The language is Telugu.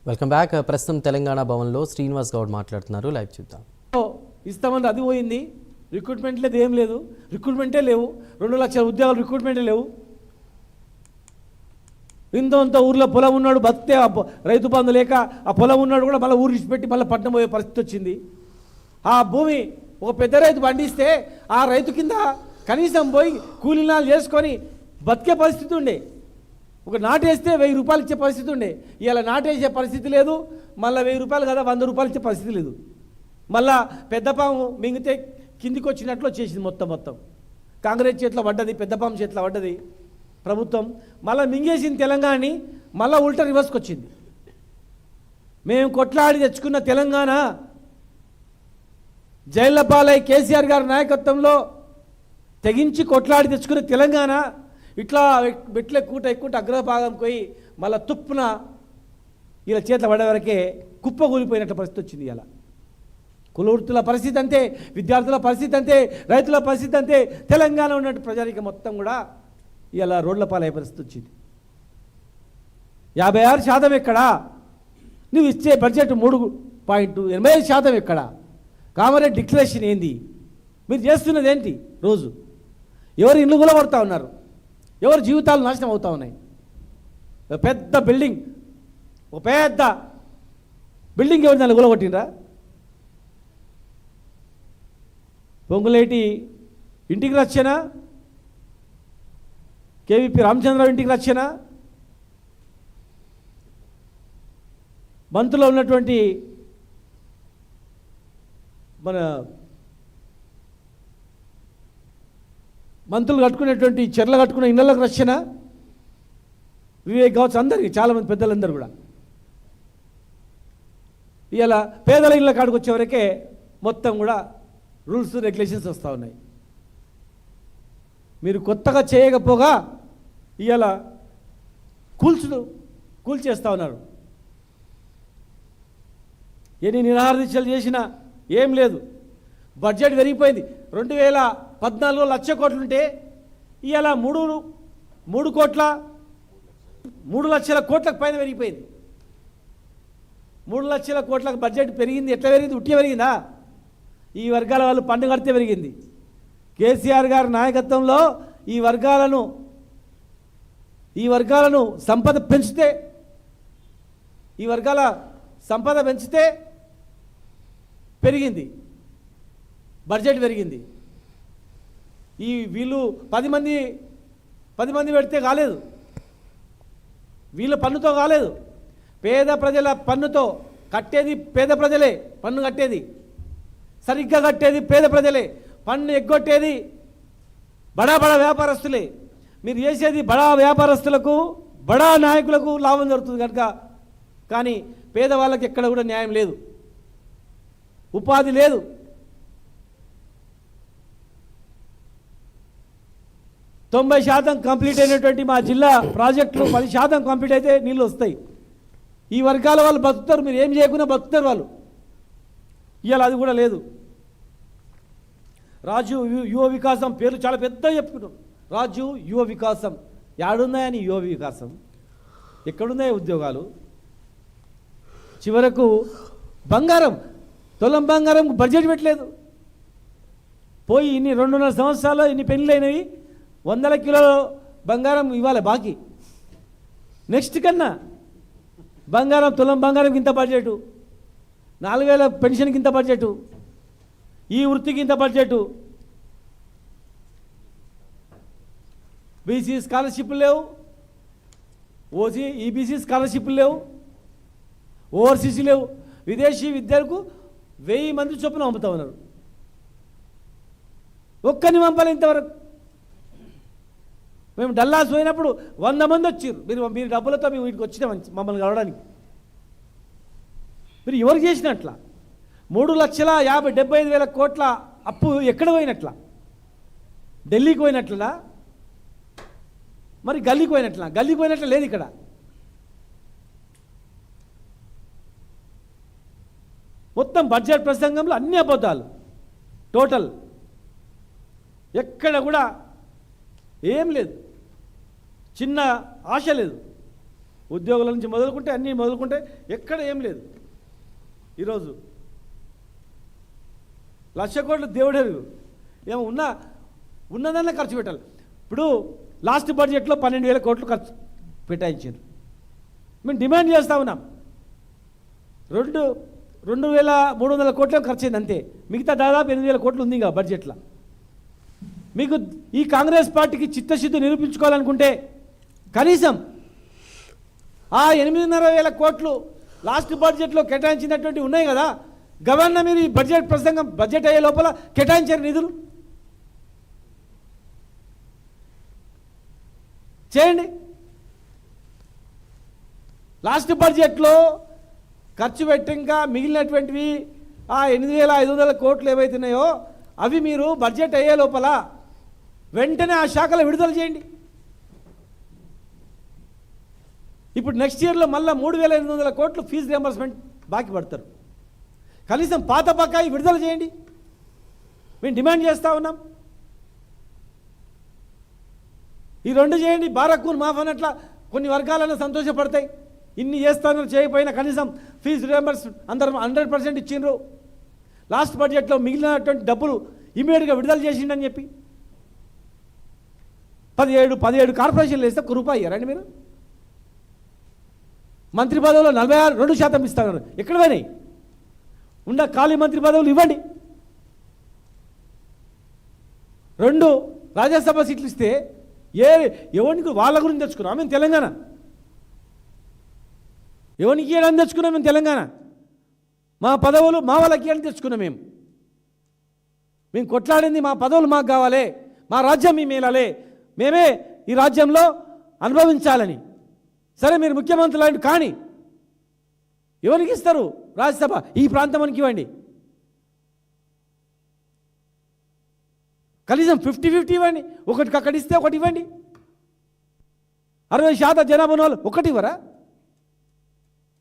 Welcome back. ప్రస్తుతం తెలంగాణ భవన్లో శ్రీనివాస్ గౌడ్ మాట్లాడుతున్నారు. లైవ్ చూద్దాం. ఇస్తామని అది పోయింది. రిక్రూట్మెంట్ లేదు, ఏం లేదు, రిక్రూట్మెంటే లేవు. 2 లక్షల ఉద్యోగాలు రిక్రూట్మెంటే లేవు. ఇంత ఊర్లో పొలం ఉన్నాడు బతికే రైతు బంధు లేక ఆ పొలం ఉన్నాడు కూడా మళ్ళీ ఊరు విడిచిపెట్టి మళ్ళీ పట్టణం పోయే పరిస్థితి వచ్చింది. ఆ భూమి ఒక పెద్ద రైతు పండిస్తే ఆ రైతు కింద కనీసం పోయి కూలీనాలు చేసుకొని బతికే పరిస్థితి ఉండే. ఒక నాటేస్తే 1000 రూపాయలు ఇచ్చే పరిస్థితి ఉండే. ఇలా నాటేసే పరిస్థితి లేదు. మళ్ళీ 1000 రూపాయలు కదా 100 రూపాయలు ఇచ్చే పరిస్థితి లేదు. మళ్ళా పెద్ద పాము మింగితే కిందికి వచ్చినట్లు వచ్చేసింది. మొత్తం కాంగ్రెస్ చేతిలో పడ్డది, పెద్ద పాము చేతిలో పడ్డది ప్రభుత్వం. మళ్ళీ మింగేసింది తెలంగాణని. మళ్ళీ ఉల్టా రివర్స్కి వచ్చింది. మేము కొట్లాడి తెచ్చుకున్న తెలంగాణ జైళ్ల పాలై కేసీఆర్ గారి నాయకత్వంలో తెగించి కొట్లాడి తెచ్చుకున్న తెలంగాణ ఇట్లా బెట్లే కూట ఎక్కుంటే అగ్రభాగం పోయి మళ్ళీ తుప్పున ఇలా చేతుల పడే వరకే కుప్పగూలిపోయినట్టు పరిస్థితి వచ్చింది. ఇలా కులవృత్తుల పరిస్థితి అంతే, విద్యార్థుల పరిస్థితి అంతే, రైతుల పరిస్థితి అంతే. తెలంగాణ ఉన్నట్టు ప్రజానికి మొత్తం కూడా ఇలా రోడ్ల పాలయ్యే పరిస్థితి వచ్చింది. 56% ఎక్కడా? నువ్వు ఇచ్చే బడ్జెట్ 3.85% ఎక్కడా? కామారెడ్డి డిక్లరేషన్ ఏంది? మీరు చేస్తున్నది ఏంటి? రోజు ఎవరు ఇల్లు కూడా పడుతూ ఉన్నారు, ఎవరు జీవితాలు నాశనం అవుతూ ఉన్నాయి. పెద్ద బిల్డింగ్, ఒక పెద్ద బిల్డింగ్ ఎవరు దాన్ని గులగొట్టినరా? పొంగులేటి ఇంటికి రక్షనా? కేవీపీ రామచంద్రరావు ఇంటికి రక్షనా? మంత్రులో ఉన్నటువంటి మన మంత్రులు కట్టుకునేటువంటి చెర్ల కట్టుకునే ఇళ్ళకు రక్షణ? వివేక్ కావచ్చు, అందరికీ చాలామంది పెద్దలందరూ కూడా ఇలా పేదల ఇళ్ళ కాడికి వచ్చేవరకే మొత్తం కూడా రూల్స్ రెగ్యులేషన్స్ వస్తూ ఉన్నాయి. మీరు కొత్తగా చేయకపోగా ఇవాళ కూల్చేస్తూ ఉన్నారు. ఎన్ని నిరాహార దీక్షలు చేసినా ఏం లేదు. బడ్జెట్ పెరిగిపోయింది. 2014లో 1,00,000 కోట్లుంటే ఇవాళ 3 లక్షల కోట్లకు పైన పెరిగిపోయింది. 3 లక్షల కోట్లకు బడ్జెట్ పెరిగింది. ఎట్లా పెరిగింది? ఉట్టిగా పెరిగిందా? ఈ వర్గాల వాళ్ళు పన్ను కడితే పెరిగింది. కేసీఆర్ గారి నాయకత్వంలో ఈ వర్గాలను సంపద పెంచితే పెరిగింది, బడ్జెట్ పెరిగింది. వీళ్ళు 10 మంది పెడితే కాలేదు, వీళ్ళ పన్నుతో కాలేదు. పేద ప్రజల పన్నుతో కట్టేది పేద ప్రజలే. పన్ను కట్టేది సరిగ్గా కట్టేది పేద ప్రజలే. పన్ను ఎగ్గొట్టేది బడా వ్యాపారస్తులే. మీరు చేసేది బడా వ్యాపారస్తులకు, బడా నాయకులకు లాభం జరుగుతుంది కనుక. కానీ పేదవాళ్ళకి ఎక్కడ కూడా న్యాయం లేదు, ఉపాధి లేదు. తొంభై 90% కంప్లీట్ అయినటువంటి మా జిల్లా ప్రాజెక్టులు 10% కంప్లీట్ అయితే నీళ్ళు వస్తాయి. ఈ వర్గాల వాళ్ళు బతుకుతారు. మీరు ఏం చేయకుండా బతుకుతారు వాళ్ళు. ఇవాళ అది కూడా లేదు. రాజు యువ వికాసం పేర్లు చాలా పెద్ద చెప్పుకున్నాం. రాజు యువ వికాసం యాడున్నాయని? యువ వికాసం ఎక్కడున్నాయి ఉద్యోగాలు? చివరకు బంగారం, తులం బంగారం బడ్జెట్ పెట్టలేదు. పోయి 2.5 సంవత్సరాలు ఇన్ని పెళ్ళైనవి, 100 కిలోల బంగారం ఇవ్వాలి బాకీ. నెక్స్ట్ కన్నా బంగారం, తులం బంగారంకి ఇంత బడ్జెటు, 4,000 పెన్షన్కి ఇంత బడ్జెటు, ఈ వృత్తికి ఇంత బడ్జెటు. బీసీ స్కాలర్షిప్లు లేవు, ఈబీసీ స్కాలర్షిప్లు లేవు, ఓవర్సీసీ లేవు. విదేశీ విద్యలకు 1000 మంది చొప్పున పంపుతా ఉన్నారు. ఒక్కరిని పంపాలి ఇంతవరకు. మేము డల్లాస్ పోయినప్పుడు 100 మంది వచ్చారు. మీరు డబ్బులతో మేము వీటికి వచ్చిన మమ్మల్ని కలవడానికి. మీరు ఎవరు చేసినట్లా? 3,50,75,000 కోట్ల అప్పు ఎక్కడ పోయినట్లా? ఢిల్లీకి పోయినట్లనా? మరి గల్లీకి పోయినట్ల లేదు ఇక్కడ. మొత్తం బడ్జెట్ ప్రసంగంలో అన్ని అబద్ధాలు. టోటల్ ఎక్కడ కూడా ఏం లేదు, చిన్న ఆశ లేదు. ఉద్యోగుల నుంచి మొదలుకుంటే అన్నీ మొదలుకుంటే ఎక్కడ ఏం లేదు. ఈరోజు 1,00,000 కోట్లు దేవుడెరుగు ఏమో ఉన్నదన్నా ఖర్చు పెట్టాలి. ఇప్పుడు లాస్ట్ బడ్జెట్లో 12,000 కోట్లు ఖర్చు పెట్టాయించారు. మేము డిమాండ్ చేస్తూ ఉన్నాం 2,300 కోట్ల ఖర్చు అయింది అంతే. మిగతా దాదాపు 8,000 కోట్లు ఉంది ఇంకా బడ్జెట్లో. మీకు ఈ కాంగ్రెస్ పార్టీకి చిత్తశుద్ధి నిరూపించుకోవాలనుకుంటే కనీసం ఆ 8,500 కోట్లు లాస్ట్ బడ్జెట్లో కేటాయించినటువంటి ఉన్నాయి కదా, గవర్నర్ మీరు ఈ బడ్జెట్ ప్రసంగం బడ్జెట్ అయ్యే లోపల కేటాయించారు నిధులు చేయండి. లాస్ట్ బడ్జెట్లో ఖర్చు పెట్టి ఇంకా మిగిలినటువంటివి ఆ 8,500 కోట్లు ఏవైతున్నాయో అవి మీరు బడ్జెట్ అయ్యే లోపల వెంటనే ఆ శాఖలో విడుదల చేయండి. ఇప్పుడు నెక్స్ట్ ఇయర్లో మళ్ళీ 3,800 కోట్లు ఫీజు రియంబర్స్మెంట్ బాకీ పడతారు. కనీసం పాత బకాయి విడుదల చేయండి మేము డిమాండ్ చేస్తూ ఉన్నాం. ఈ రెండు చేయండి. బారక్కును మాఫ్ అన్నట్ల కొన్ని వర్గాలను సంతోషపడతాయి. ఇన్ని చేస్తాను చేయకపోయినా కనీసం ఫీజు రియంబర్స్ అందరూ 100% ఇచ్చిండ్రు. లాస్ట్ బడ్జెట్లో మిగిలినటువంటి డబ్బులు ఇమీడియట్గా విడుదల చేసిండని చెప్పి 17 కార్పొరేషన్లు వేస్తే ₹1 ఇయ్యారండి మీరు. మంత్రి పదవులు 42% ఇస్తున్నారు. ఎక్కడ పోయినాయి? ఉన్న ఖాళీ మంత్రి పదవులు ఇవ్వండి. 2 రాజ్యసభ సీట్లు ఇస్తే ఎవరికి వాళ్ళ గురించి తెచ్చుకున్నాం మేము తెలంగాణ. ఎవరికి ఇవ్వడానికి తెచ్చుకున్నాం మేము తెలంగాణ. మా పదవులు మా వాళ్ళకి ఇవ్వడానికి తెచ్చుకున్నాం. మేము కొట్లాడింది మా పదవులు మాకు కావాలి, మా రాజ్యం మేము మేలాలి, మేమే ఈ రాజ్యంలో అనుభవించాలని. సరే మీరు ముఖ్యమంత్రులు కానీ ఎవరికి ఇస్తారు రాజ్యసభ? ఈ ప్రాంతానికి ఇవ్వండి. కనీసం 50-50 ఇవ్వండి. ఒకటికి అక్కడ ఇస్తే ఒకటి ఇవ్వండి. 60% జనాభా వాళ్ళు ఒకటి ఇవ్వరా?